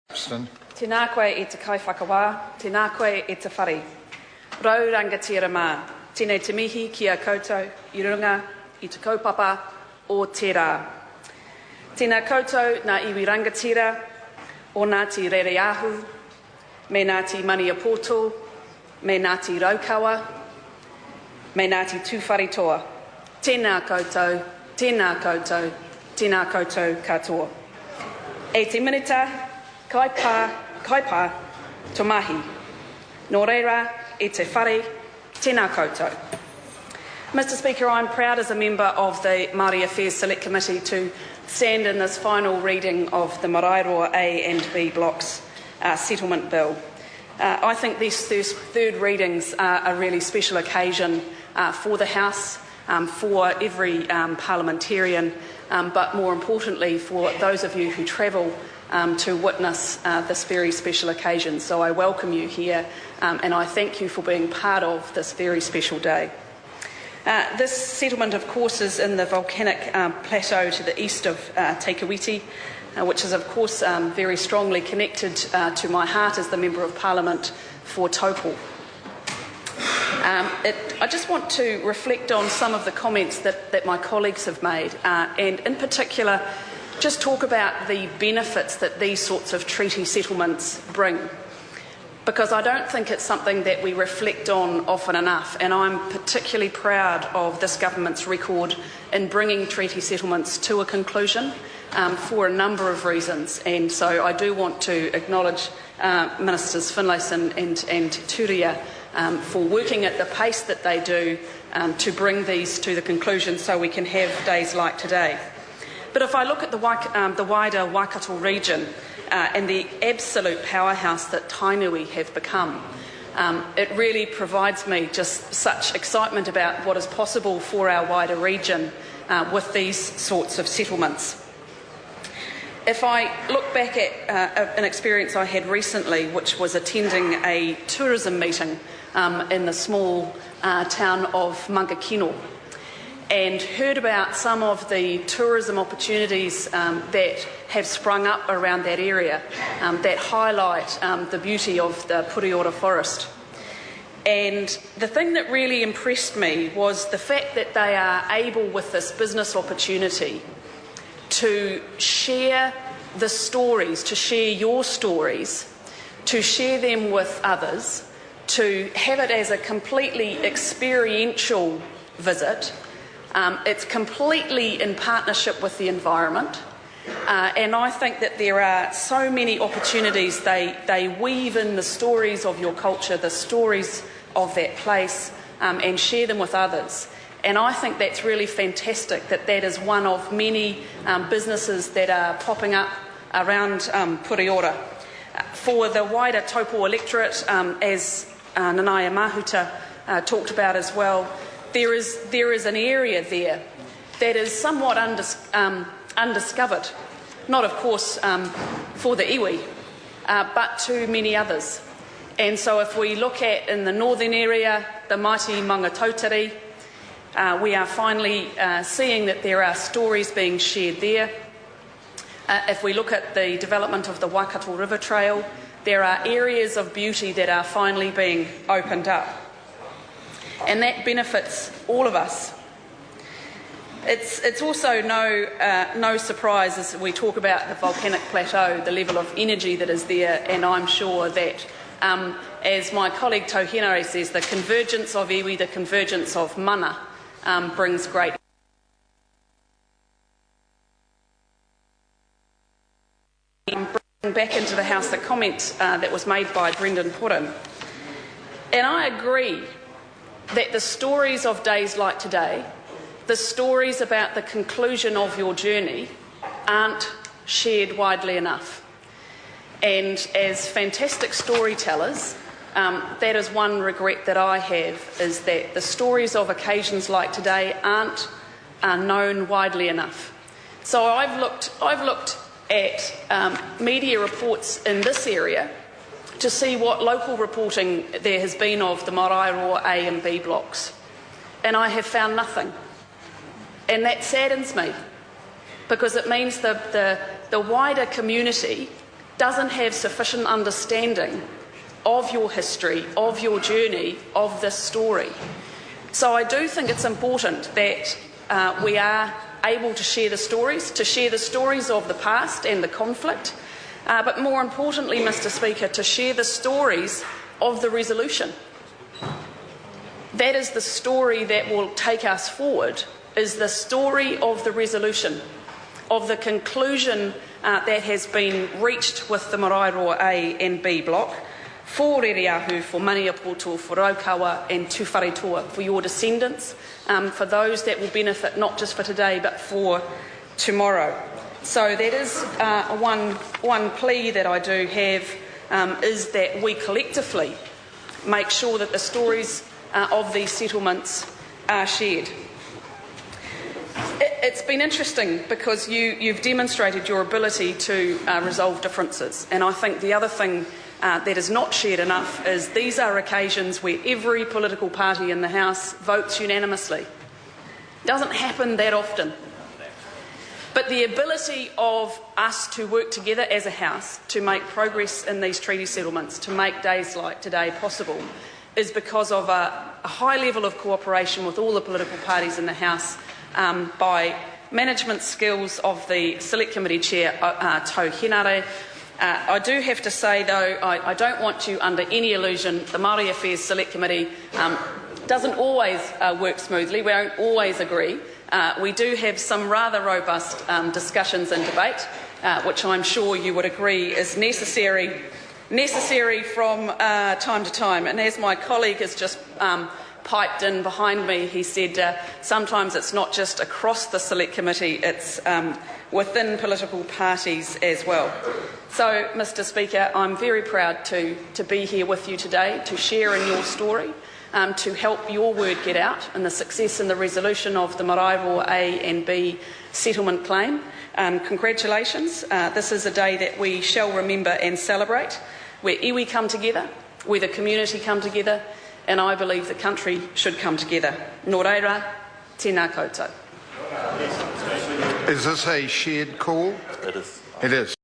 Tēnā koe e te kaiwhakawā, tēnā koe e te whare. Rau rangatira mā, tēnei te mihi ki a koutou, I runga I te kaupapa o te rā. Tēnā koutou nā iwi rangatira, o Ngāti Rereahu, me Ngāti Maniapoto, me Ngāti Raukawa, me Ngāti Tūwharetoa. Tēnā koutou, tēnā koutou, tēnā koutou katoa. E te minita, kai pā, tō mahi. Nō reira, e te whare, tēnā koutou. Mr Speaker, I am proud as a member of the Māori Affairs Select Committee to stand in this final reading of the Maraeroa A and B blocks settlement bill. I think these third readings are a really special occasion for the House, for every parliamentarian, but more importantly for those of you who travel to witness this very special occasion. So I welcome you here and I thank you for being part of this very special day. This settlement, of course, is in the volcanic plateau to the east of Te Kuiti, which is, of course, very strongly connected to my heart as the Member of Parliament for Taupo. I just want to reflect on some of the comments that my colleagues have made, and in particular, just talk about the benefits that these sorts of treaty settlements bring. Because I don't think it's something that we reflect on often enough, and I'm particularly proud of this government's record in bringing treaty settlements to a conclusion for a number of reasons. And so I do want to acknowledge Ministers Finlayson and Turia for working at the pace that they do to bring these to the conclusion so we can have days like today. But if I look at the wider Waikato region and the absolute powerhouse that Tainui have become, it really provides me just such excitement about what is possible for our wider region with these sorts of settlements. If I look back at an experience I had recently, which was attending a tourism meeting in the small town of Mangakino, and heard about some of the tourism opportunities that have sprung up around that area that highlight the beauty of the Pureora forest. And the thing that really impressed me was the fact that they are able, with this business opportunity, to share the stories, to share your stories, to share them with others, to have it as a completely experiential visit. It's completely in partnership with the environment, and I think that there are so many opportunities. They weave in the stories of your culture, the stories of that place, and share them with others. And I think that's really fantastic, that is one of many businesses that are popping up around Pureora. For the wider Taupo electorate, as Nanaia Mahuta talked about as well, there is an area there that is somewhat undiscovered, not of course for the iwi, but to many others. And so if we look at in the northern area, the mighty Mangatautari, we are finally seeing that there are stories being shared there. If we look at the development of the Waikato River Trail, there are areas of beauty that are finally being opened up. And that benefits all of us. It's also no surprise as we talk about the volcanic plateau, the level of energy that is there, and I'm sure that, as my colleague Tauhenare says, the convergence of iwi, the convergence of mana, brings great. Bring back into the House the comment that was made by Brendan Purin. And I agree that the stories of days like today, the stories about the conclusion of your journey, aren't shared widely enough. And as fantastic storytellers, that is one regret that I have, is that the stories of occasions like today aren't known widely enough. So I've looked at media reports in this area to see what local reporting there has been of the Maraeroa A and B blocks. And I have found nothing. And that saddens me, because it means the wider community doesn't have sufficient understanding of your history, of your journey, of this story. So I do think it's important that we are able to share the stories of the past and the conflict, but more importantly, Mr. Speaker, to share the stories of the resolution. That is the story that will take us forward, is the story of the resolution, of the conclusion that has been reached with the Maraeroa A and B block, for Rereahu, for Maniapoto, for Raukawa and Tuwharetoa, for your descendants, for those that will benefit not just for today but for tomorrow. So that is one plea that I do have, is that we collectively make sure that the stories of these settlements are shared. It's been interesting because you've demonstrated your ability to resolve differences, and I think the other thing that is not shared enough is these are occasions where every political party in the House votes unanimously. It doesn't happen that often. But the ability of us to work together as a House to make progress in these treaty settlements, to make days like today possible, is because of a high level of cooperation with all the political parties in the House, by management skills of the Select Committee Chair, Tau Henare. I do have to say, though, I don't want you under any illusion, the Māori Affairs Select Committee doesn't always work smoothly. We don't always agree. We do have some rather robust discussions and debate, which I'm sure you would agree is necessary from time to time. And as my colleague has just piped in behind me, he said sometimes it's not just across the Select Committee, it's within political parties as well. So, Mr. Speaker, I'm very proud to be here with you today, to share in your story, to help your word get out in the success and the resolution of the Maraeroa A and B settlement claim. Congratulations. This is a day that we shall remember and celebrate, where iwi come together, where the community come together, and I believe the country should come together. Nō reira, tēnā koutou. Is this a shared call? It is. It is.